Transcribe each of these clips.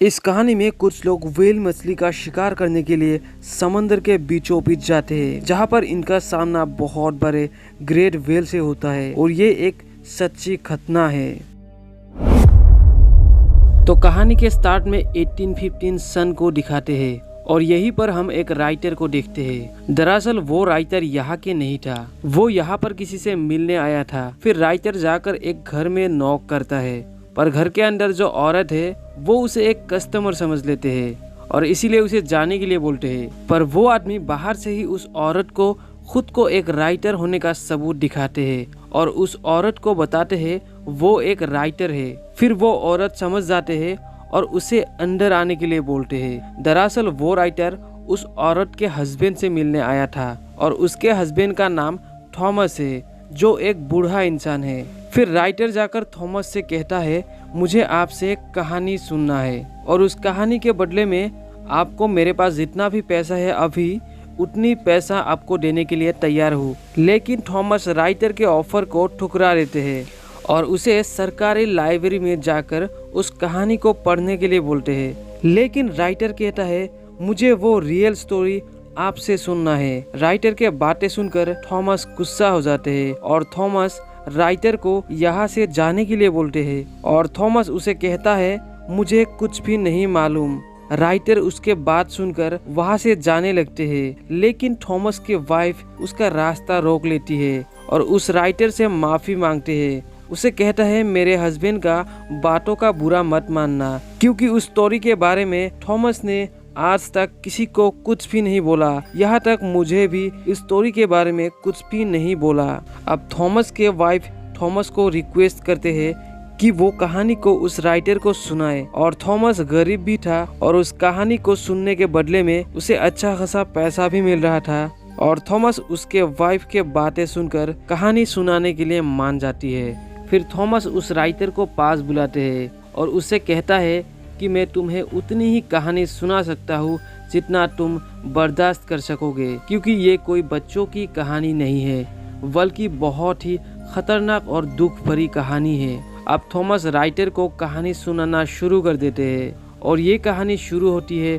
इस कहानी में कुछ लोग व्हेल मछली का शिकार करने के लिए समंदर के बीचों बीच जाते हैं, जहां पर इनका सामना बहुत बड़े ग्रेट व्हेल से होता है और ये एक सच्ची घटना है। तो कहानी के स्टार्ट में 1815 सन को दिखाते हैं और यहीं पर हम एक राइटर को देखते हैं। दरअसल वो राइटर यहाँ के नहीं था, वो यहाँ पर किसी से मिलने आया था। फिर राइटर जाकर एक घर में नॉक करता है, पर घर के अंदर जो औरत है वो उसे एक कस्टमर समझ लेते हैं और इसीलिए उसे जाने के लिए बोलते हैं। पर वो आदमी बाहर से ही उस औरत को खुद को एक राइटर होने का सबूत दिखाते हैं और उस औरत को बताते हैं वो एक राइटर है। फिर वो औरत समझ जाते हैं और उसे अंदर आने के लिए बोलते हैं। दरअसल वो राइटर उस औरत के हस्बैंड से मिलने आया था और उसके हस्बैंड का नाम थॉमस है, जो एक बूढ़ा इंसान है। फिर राइटर जाकर थॉमस से कहता है मुझे आपसे एक कहानी सुनना है और उस कहानी के बदले में आपको मेरे पास जितना भी पैसा है अभी उतनी पैसा आपको देने के लिए तैयार हूँ। लेकिन थॉमस राइटर के ऑफर को ठुकरा देते हैं और उसे सरकारी लाइब्रेरी में जाकर उस कहानी को पढ़ने के लिए बोलते हैं। लेकिन राइटर कहता है मुझे वो रियल स्टोरी आपसे सुनना है। राइटर के बातें सुनकर थॉमस गुस्सा हो जाते हैं और थॉमस राइटर को यहाँ से जाने के लिए बोलते हैं और थॉमस उसे कहता है मुझे कुछ भी नहीं मालूम। राइटर उसके बात सुनकर वहाँ से जाने लगते हैं, लेकिन थॉमस की वाइफ उसका रास्ता रोक लेती है और उस राइटर से माफी मांगते हैं। उसे कहता है मेरे हस्बैंड का बातों का बुरा मत मानना, क्योंकि उस स्टोरी के बारे में थॉमस ने आज तक किसी को कुछ भी नहीं बोला। यहाँ तक मुझे भी इस स्टोरी के बारे में कुछ भी नहीं बोला। अब थॉमस के वाइफ थॉमस को रिक्वेस्ट करते हैं कि वो कहानी को उस राइटर को सुनाए और थॉमस गरीब भी था और उस कहानी को सुनने के बदले में उसे अच्छा खासा पैसा भी मिल रहा था और थॉमस उसके वाइफ के बातें सुनकर कहानी सुनाने के लिए मान जाती है। फिर थॉमस उस राइटर को पास बुलाते हैं और उससे कहता है कि मैं तुम्हें उतनी ही कहानी सुना सकता हूँ जितना तुम बर्दाश्त कर सकोगे, क्योंकि ये कोई बच्चों की कहानी नहीं है बल्कि बहुत ही खतरनाक और दुख भरी कहानी है। अब थॉमस राइटर को कहानी सुनाना शुरू कर देते हैं और ये कहानी शुरू होती है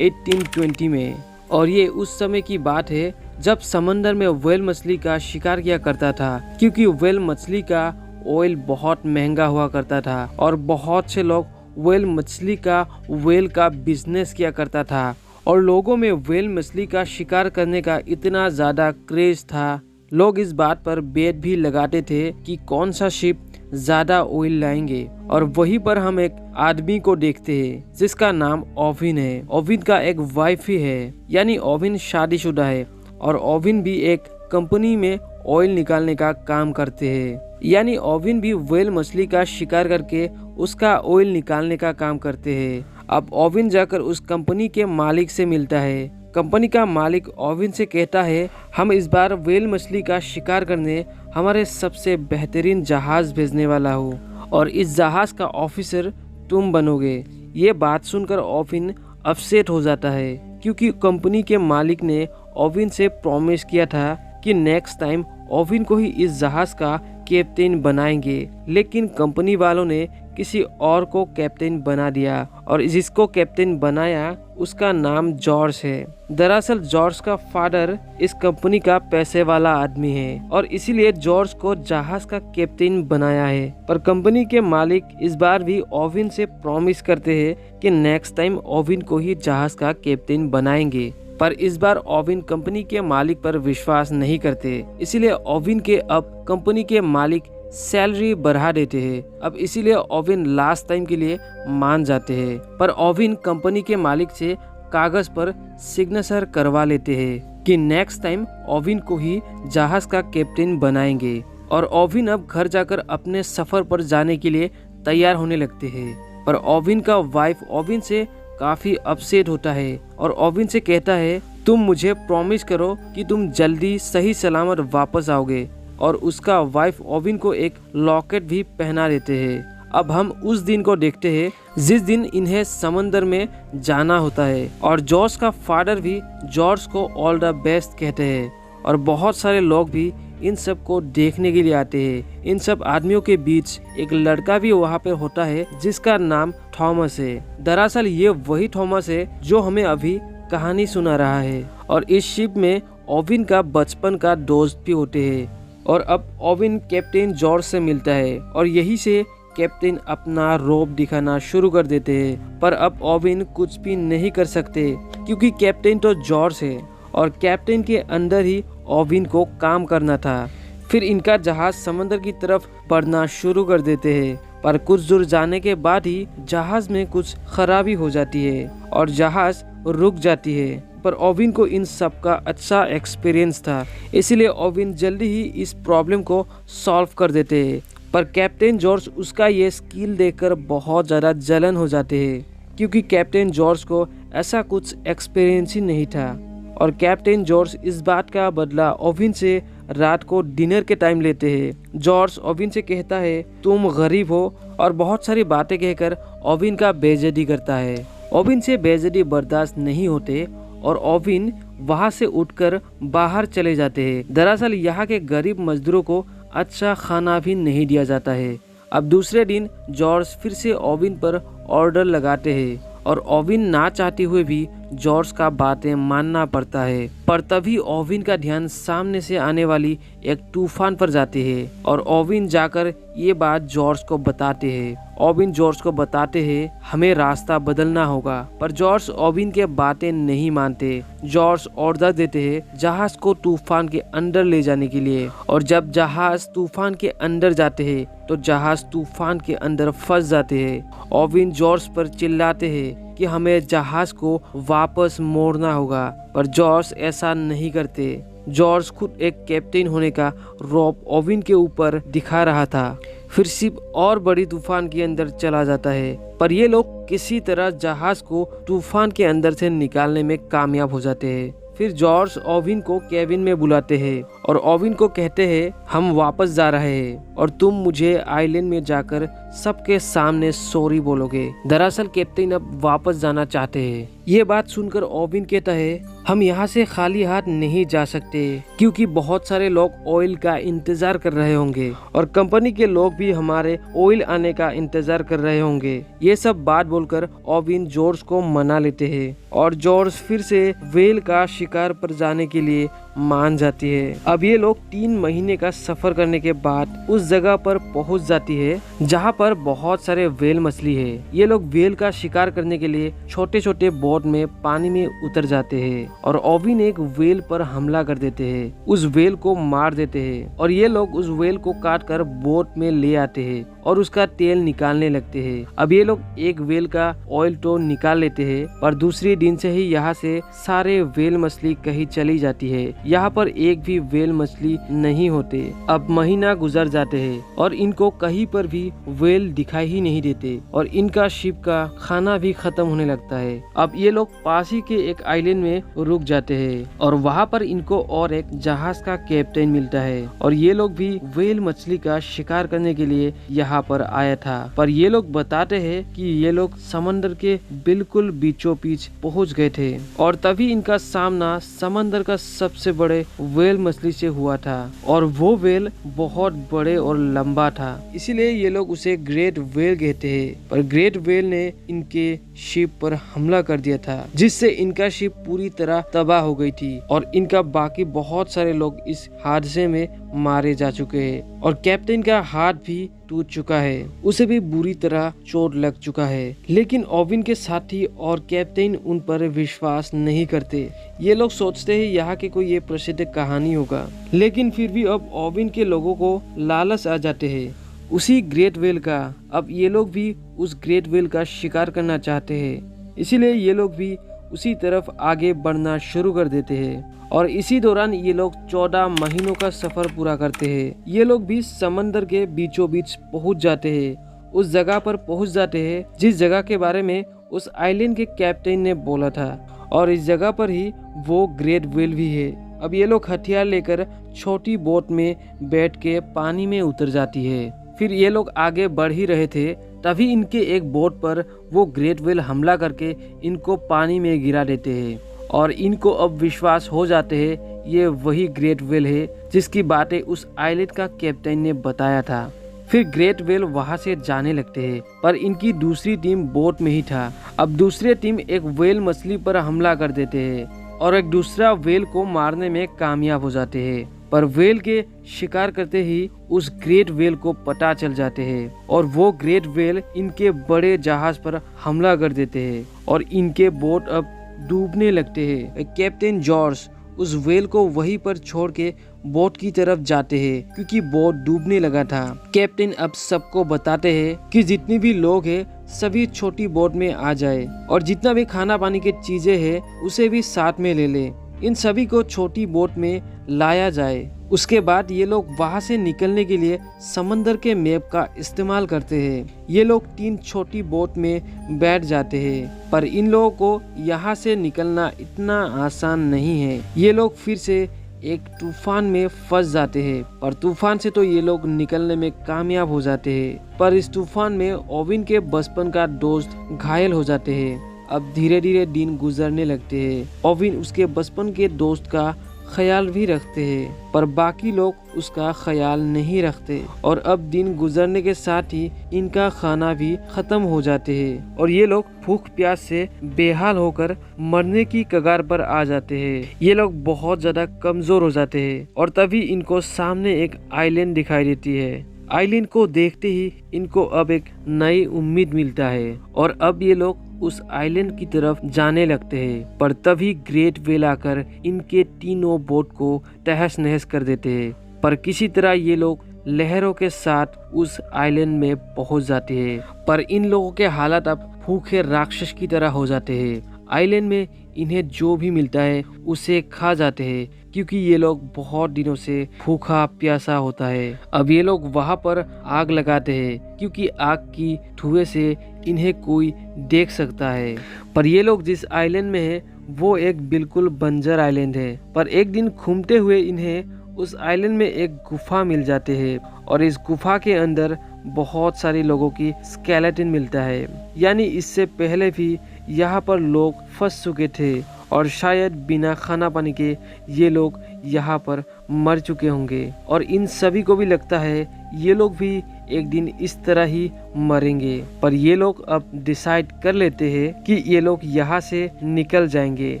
1820 में और ये उस समय की बात है जब समंदर में व्हेल मछली का शिकार किया करता था, क्योंकि व्हेल मछली का ऑयल बहुत महंगा हुआ करता था और बहुत से लोग व्हेल मछली का बिजनेस किया करता था और लोगों में व्हेल मछली का शिकार करने का इतना ज़्यादा क्रेज था, लोग इस बात पर बेट भी लगाते थे कि कौन सा शिप ज़्यादा ऑयल लाएंगे। और वहीं पर हम एक आदमी को देखते हैं जिसका नाम ओविन है। ओविन का एक वाइफ ही है, यानी ओविन शादीशुदा है और ओविन भी एक कंपनी में ऑयल निकालने का काम करते हैं, यानी ओविन भी व्हेल मछली का शिकार करके उसका ऑयल निकालने का काम करते हैं। अब ओविन जाकर उस कंपनी के मालिक से मिलता है। कंपनी का मालिक ओविन से कहता है हम इस बार व्हेल मछली का शिकार करने हमारे सबसे बेहतरीन जहाज भेजने वाला हूँ और इस जहाज का ऑफिसर तुम बनोगे। ये बात सुनकर ओविन अपसेट हो जाता है, क्योंकि कंपनी के मालिक ने ओविन से प्रॉमिस किया था कि नेक्स्ट टाइम ओविन को ही इस जहाज का कैप्टन बनाएंगे। लेकिन कंपनी वालों ने किसी और को कैप्टन बना दिया और जिसको कैप्टन बनाया उसका नाम जॉर्ज है। दरअसल जॉर्ज का फादर इस कंपनी का पैसे वाला आदमी है और इसीलिए जॉर्ज को जहाज का कैप्टन बनाया है। पर कंपनी के मालिक इस बार भी ओविन से प्रॉमिस करते हैं कि नेक्स्ट टाइम ओविन को ही जहाज का कैप्टन बनाएंगे। पर इस बार ओविन कंपनी के मालिक पर विश्वास नहीं करते, इसीलिए ओविन के अब कंपनी के मालिक सैलरी बढ़ा देते हैं। अब इसीलिए ओविन लास्ट टाइम के लिए मान जाते हैं, पर ओविन कंपनी के मालिक से कागज पर सिग्नेचर करवा लेते हैं कि नेक्स्ट टाइम ओविन को ही जहाज का कैप्टन बनाएंगे। और ओविन अब घर जाकर अपने सफर पर जाने के लिए तैयार होने लगते हैं। पर ओविन का वाइफ ओविन से काफी अपसेट होता है और ओविन से कहता है तुम मुझे प्रॉमिस करो कि तुम जल्दी सही सलामत वापस आओगे। और उसका वाइफ ओविन को एक लॉकेट भी पहना देते हैं। अब हम उस दिन को देखते हैं जिस दिन इन्हें समंदर में जाना होता है और जॉर्ज का फादर भी जॉर्ज को ऑल द बेस्ट कहते हैं और बहुत सारे लोग भी इन सब को देखने के लिए आते हैं। इन सब आदमियों के बीच एक लड़का भी वहाँ पे होता है जिसका नाम थॉमस है। दरअसल ये वही थॉमस है जो हमें अभी कहानी सुना रहा है। और इस शिप में ओविन का बचपन का दोस्त भी होते हैं। और अब ओविन कैप्टन जॉर्ज से मिलता है और यही से कैप्टन अपना रौब दिखाना शुरू कर देते हैं। पर अब ओविन कुछ भी नहीं कर सकते क्योंकि कैप्टन तो जॉर्ज है और कैप्टन के अंदर ही ओविन को काम करना था। फिर इनका जहाज समंदर की तरफ बढ़ना शुरू कर देते हैं। पर कुछ दूर जाने के बाद ही जहाज में कुछ खराबी हो जाती है और जहाज रुक जाती है। पर ओविन को इन सब का अच्छा एक्सपीरियंस था, इसीलिए ओविन जल्दी ही इस प्रॉब्लम को सॉल्व कर देते हैं। पर कैप्टन जॉर्ज उसका ये स्किल देखकर बहुत ज़्यादा जलन हो जाते हैं क्योंकि कैप्टन जॉर्ज को ऐसा कुछ एक्सपीरियंस ही नहीं था। और कैप्टन जॉर्ज इस बात का बदला ओविन से रात को डिनर के टाइम लेते हैं। जॉर्ज ओविन से कहता है तुम गरीब हो और बहुत सारी बातें कहकर ओविन का बेइज्जती करता है। ओविन से बेइज्जती बर्दाश्त नहीं होते और ओविन वहां से उठकर बाहर चले जाते हैं। दरअसल यहाँ के गरीब मजदूरों को अच्छा खाना भी नहीं दिया जाता है। अब दूसरे दिन जॉर्ज फिर से ओविन पर ऑर्डर लगाते हैं और ओविन ना चाहते हुए भी जॉर्ज का बातें मानना पड़ता है। पर तभी ओविन का ध्यान सामने से आने वाली एक तूफान पर जाते हैं और ओविन जाकर ये बात जॉर्ज को बताते हैं। ओविन जॉर्ज को बताते हैं हमें रास्ता बदलना होगा। पर जॉर्ज ओविन के बातें नहीं मानते। जॉर्ज ऑर्डर देते हैं जहाज को तूफान के अंदर ले जाने के लिए। और जब जहाज तूफान के अंदर जाते हैं तो जहाज तूफान के अंदर फंस जाते हैं। ओविन जॉर्ज पर चिल्लाते हैं कि हमें जहाज को वापस मोड़ना होगा। पर जॉर्ज ऐसा नहीं करते। जॉर्ज खुद एक कैप्टन होने का रौब ओविन के ऊपर दिखा रहा था। फिर शिप और बड़ी तूफान के अंदर चला जाता है। पर ये लोग किसी तरह जहाज को तूफान के अंदर से निकालने में कामयाब हो जाते हैं। फिर जॉर्ज ओविन को केबिन में बुलाते हैं और ओविन को कहते हैं हम वापस जा रहे हैं और तुम मुझे आइलैंड में जाकर सबके सामने सॉरी बोलोगे। दरअसल कैप्टन अब वापस जाना चाहते हैं। ये बात सुनकर ओविन कहता है हम यहाँ से खाली हाथ नहीं जा सकते क्योंकि बहुत सारे लोग ऑयल का इंतजार कर रहे होंगे और कंपनी के लोग भी हमारे ऑयल आने का इंतजार कर रहे होंगे। ये सब बात बोलकर ओविन जॉर्ज को मना लेते हैं और जॉर्ज फिर से व्हेल का शिकार पर जाने के लिए मान जाती है। अब ये लोग 3 महीने का सफर करने के बाद उस जगह पर पहुंच जाती है जहां पर बहुत सारे व्हेल मछली है। ये लोग व्हेल का शिकार करने के लिए छोटे छोटे बोट में पानी में उतर जाते हैं और ओविन एक व्हेल पर हमला कर देते हैं। उस व्हेल को मार देते हैं और ये लोग उस व्हेल को काट कर बोट में ले आते हैं और उसका तेल निकालने लगते हैं। अब ये लोग एक व्हेल का ऑयल तो निकाल लेते हैं पर दूसरे दिन से ही यहाँ से सारे व्हेल मछली कहीं चली जाती है। यहाँ पर एक भी व्हेल मछली नहीं होते। अब महीना गुजर जाते हैं और इनको कहीं पर भी व्हेल दिखाई ही नहीं देते और इनका शिप का खाना भी खत्म होने लगता है। अब ये लोग पास ही के एक आइलैंड में रुक जाते हैं और वहाँ पर इनको और एक जहाज का कैप्टन मिलता है और ये लोग भी व्हेल मछली का शिकार करने के लिए यहाँ पर आया था। पर ये लोग बताते हैं कि ये लोग समंदर के बिल्कुल बीचों बीच पहुँच गए थे और तभी इनका सामना समंदर का सबसे बड़े व्हेल मछली से हुआ था और वो व्हेल बहुत बड़े और लंबा था, इसीलिए ये लोग उसे ग्रेट व्हेल कहते हैं। पर ग्रेट व्हेल ने इनके शिप पर हमला कर दिया था जिससे इनका शिप पूरी तरह तबाह हो गई थी और इनका बाकी बहुत सारे लोग इस हादसे में मारे जा चुके हैं और कैप्टन का हाथ भी टूट चुका है, उसे भी बुरी तरह चोट लग चुका है। लेकिन ओविन के साथी और कैप्टन उन पर विश्वास नहीं करते। ये लोग सोचते हैं यहाँ के कोई ये प्रसिद्ध कहानी होगा, लेकिन फिर भी अब ओविन के लोगों को लालच आ जाते हैं उसी ग्रेट व्हेल का। अब ये लोग भी उस ग्रेट व्हेल का शिकार करना चाहते हैं, इसीलिए ये लोग भी उसी तरफ आगे बढ़ना शुरू कर देते हैं और इसी दौरान ये लोग 14 महीनों का सफर पूरा करते हैं। ये लोग भी समंदर के बीचों बीच पहुंच जाते हैं। उस जगह पर पहुंच जाते हैं जिस जगह के बारे में उस आइलैंड के कैप्टन ने बोला था और इस जगह पर ही वो ग्रेट व्हेल भी है। अब ये लोग हथियार लेकर छोटी बोट में बैठ के पानी में उतर जाती है। फिर ये लोग आगे बढ़ ही रहे थे तभी इनके एक बोट पर वो ग्रेट व्हेल हमला करके इनको पानी में गिरा देते हैं और इनको अब विश्वास हो जाते हैं ये वही ग्रेट व्हेल है जिसकी बातें उस आइलैंड का कैप्टन ने बताया था। फिर ग्रेट व्हेल वहां से जाने लगते हैं, पर इनकी दूसरी टीम बोट में ही था। अब दूसरी टीम एक व्हेल मछली पर हमला कर देते हैं और एक दूसरा व्हेल को मारने में कामयाब हो जाते हैं। पर व्हेल के शिकार करते ही उस ग्रेट व्हेल को पता चल जाते हैं और वो ग्रेट व्हेल इनके बड़े जहाज पर हमला कर देते हैं और इनके बोट अब डूबने लगते हैं। कैप्टन जॉर्ज उस व्हेल को वहीं पर छोड़ के बोट की तरफ जाते हैं क्योंकि बोट डूबने लगा था। कैप्टन अब सबको बताते हैं कि जितने भी लोग हैं सभी छोटी बोट में आ जाए और जितना भी खाना पानी की चीजें हैं उसे भी साथ में ले ले। इन सभी को छोटी बोट में लाया जाए। उसके बाद ये लोग वहां से निकलने के लिए समंदर के मैप का इस्तेमाल करते हैं। ये लोग 3 छोटी बोट में बैठ जाते हैं, पर इन लोगों को यहाँ से निकलना इतना आसान नहीं है। ये लोग फिर से एक तूफान में फंस जाते हैं, पर तूफान से तो ये लोग निकलने में कामयाब हो जाते हैं। पर इस तूफान में ओविन के बचपन का दोस्त घायल हो जाते हैं। अब धीरे धीरे दिन गुजरने लगते हैं। ओविन उसके बचपन के दोस्त का ख्याल भी रखते हैं, पर बाकी लोग उसका ख्याल नहीं रखते और अब दिन गुजरने के साथ ही इनका खाना भी खत्म हो जाते हैं और ये लोग भूख प्यास से बेहाल होकर मरने की कगार पर आ जाते हैं। ये लोग बहुत ज्यादा कमजोर हो जाते हैं और तभी इनको सामने एक आइलैंड दिखाई देती है। आइलैंड को देखते ही इनको अब एक नई उम्मीद मिलता है और अब ये लोग उस आइलैंड की तरफ जाने लगते हैं। पर तभी ग्रेट व्हेल आकर इनके तीनों बोट को तहस नहस कर देते हैं। पर किसी तरह ये लोग लहरों के साथ उस आइलैंड में पहुंच जाते हैं। पर इन लोगों के हालात अब भूखे राक्षस की तरह हो जाते हैं। आइलैंड में इन्हें जो भी मिलता है उसे खा जाते हैं क्योंकि ये लोग बहुत दिनों से भूखा प्यासा होता है। अब ये लोग वहां पर आग लगाते हैं क्योंकि आग की धुएं से इन्हें कोई देख सकता है। पर ये लोग जिस आइलैंड में है वो एक बिल्कुल बंजर आइलैंड है। पर एक दिन घूमते हुए इन्हें उस आइलैंड में एक गुफा मिल जाते हैं और इस गुफा के अंदर बहुत सारे लोगों की स्केलेटन मिलता है। यानी इससे पहले भी यहाँ पर लोग फंस चुके थे और शायद बिना खाना पानी के ये लोग यहाँ पर मर चुके होंगे और इन सभी को भी लगता है ये लोग भी एक दिन इस तरह ही मरेंगे। पर ये लोग अब डिसाइड कर लेते हैं कि ये लोग यहाँ से निकल जाएंगे,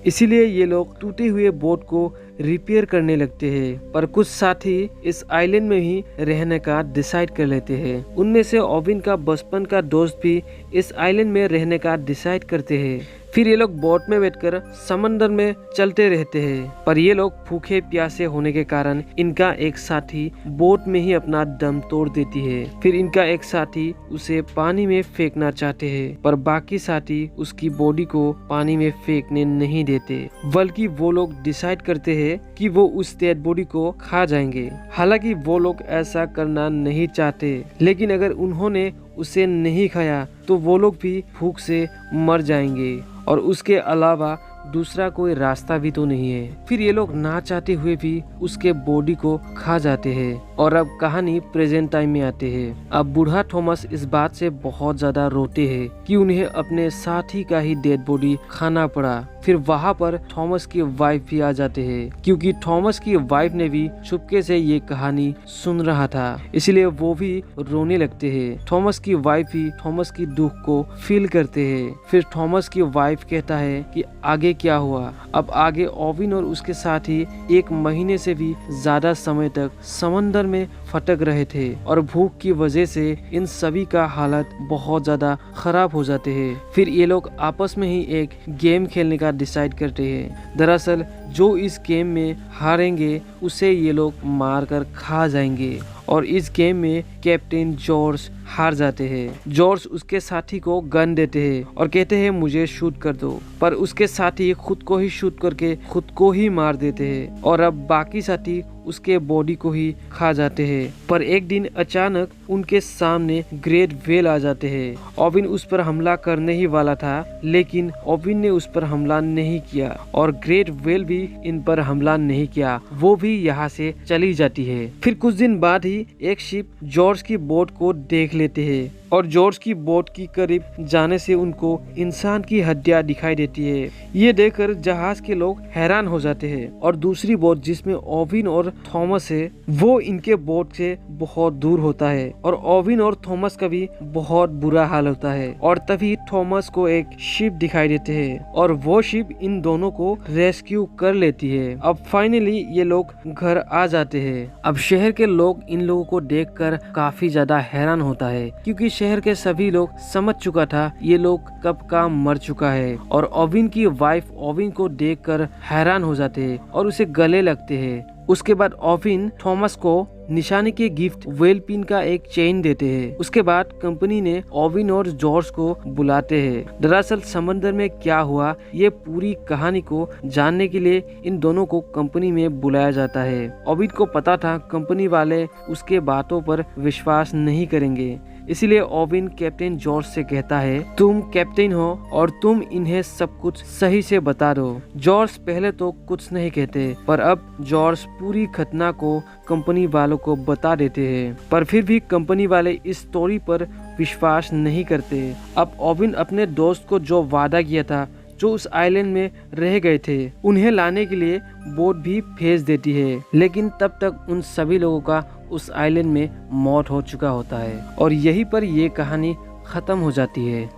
इसीलिए ये लोग टूटे हुए बोट को रिपेयर करने लगते हैं। पर कुछ साथी इस आइलैंड में ही रहने का डिसाइड कर लेते हैं। उनमें से ओविन का बचपन का दोस्त भी इस आइलैंड में रहने का डिसाइड करते हैं। फिर ये लोग बोट में बैठकर समंदर में चलते रहते हैं। पर ये लोग भूखे प्यासे होने के कारण इनका एक साथी बोट में ही अपना दम तोड़ देती है। फिर इनका एक साथी उसे पानी में फेंकना चाहते हैं, पर बाकी साथी उसकी बॉडी को पानी में फेंकने नहीं देते, बल्कि वो लोग डिसाइड करते हैं कि वो उस डेड बॉडी को खा जाएंगे। हालांकि वो लोग ऐसा करना नहीं चाहते, लेकिन अगर उन्होंने उसे नहीं खाया तो वो लोग भी भूख से मर जाएंगे और उसके अलावा दूसरा कोई रास्ता भी तो नहीं है। फिर ये लोग ना चाहते हुए भी उसके बॉडी को खा जाते हैं और अब कहानी प्रेजेंट टाइम में आते हैं। अब बूढ़ा थॉमस इस बात से बहुत ज्यादा रोते हैं कि उन्हें अपने साथी का ही डेड बॉडी खाना पड़ा। फिर वहाँ पर थॉमस की वाइफ भी आ जाते हैं क्योंकि थॉमस की वाइफ ने भी चुपके से ये कहानी सुन रहा था, इसलिए वो भी रोने लगते हैं। थॉमस की वाइफ भी थॉमस की दुख को फील करते हैं। फिर थॉमस की वाइफ कहता है कि आगे क्या हुआ। अब आगे ओविन और उसके साथी 1 महीने से भी ज्यादा समय तक समंदर में फटक रहे थे और भूख की वजह से इन सभी का हालत बहुत ज्यादा खराब हो जाते हैं। फिर ये लोग आपस में ही एक गेम खेलने का डिसाइड करते हैं। दरअसल जो इस गेम में हारेंगे उसे ये लोग मारकर खा जाएंगे और इस गेम में कैप्टन जॉर्ज हार जाते हैं। जॉर्ज उसके साथी को गन देते हैं और कहते हैं मुझे शूट कर दो, पर उसके साथी खुद को ही शूट करके खुद को ही मार देते हैं और अब बाकी साथी उसके बॉडी को ही खा जाते हैं। पर एक दिन अचानक उनके सामने ग्रेट व्हेल आ जाते हैं। ओविन उस पर हमला करने ही वाला था, लेकिन ओविन ने उस पर हमला नहीं किया और ग्रेट व्हेल भी इन पर हमला नहीं किया, वो भी यहाँ से चली जाती है। फिर कुछ दिन बाद ही एक शिप जॉर्ज की बोट को देख देख लेते हैं और जॉर्ज की बोट की करीब जाने से उनको इंसान की हड्डियां दिखाई देती है। ये देखकर जहाज के लोग हैरान हो जाते हैं और दूसरी बोट जिसमें ओविन और थॉमस है वो इनके बोट से बहुत दूर होता है और ओविन और थॉमस का भी बहुत बुरा हाल होता है। और तभी थॉमस को एक शिप दिखाई देते हैं और वो शिप इन दोनों को रेस्क्यू कर लेती है। अब फाइनली ये लोग घर आ जाते हैं। अब शहर के लोग इन लोगों को देखकर काफी ज्यादा हैरान होता है क्योंकि शहर के सभी लोग समझ चुका था ये लोग कब का मर चुका है। और ओविन की वाइफ ओविन को देखकर हैरान हो जाते हैं और उसे गले लगते हैं। उसके बाद ओविन थॉमस को निशाने के गिफ्ट व्हेल पिन का एक चेन देते हैं। उसके बाद कंपनी ने ओविन और जॉर्ज को बुलाते हैं। दरअसल समंदर में क्या हुआ ये पूरी कहानी को जानने के लिए इन दोनों को कंपनी में बुलाया जाता है। ओविन को पता था कंपनी वाले उसके बातों पर विश्वास नहीं करेंगे, इसीलिए ओविन कैप्टन जॉर्ज से कहता है तुम कैप्टन हो और तुम इन्हें सब कुछ सही से बता दो। जॉर्ज पहले तो कुछ नहीं कहते पर अब जॉर्ज पूरी घटना को कंपनी वालों को बता देते हैं। पर फिर भी कंपनी वाले इस स्टोरी पर विश्वास नहीं करते। अब ओविन अपने दोस्त को जो वादा किया था जो उस आइलैंड में रह गए थे उन्हें लाने के लिए बोट भी भेज देती है, लेकिन तब तक उन सभी लोगों का उस आइलैंड में मौत हो चुका होता है और यहीं पर ये कहानी खत्म हो जाती है।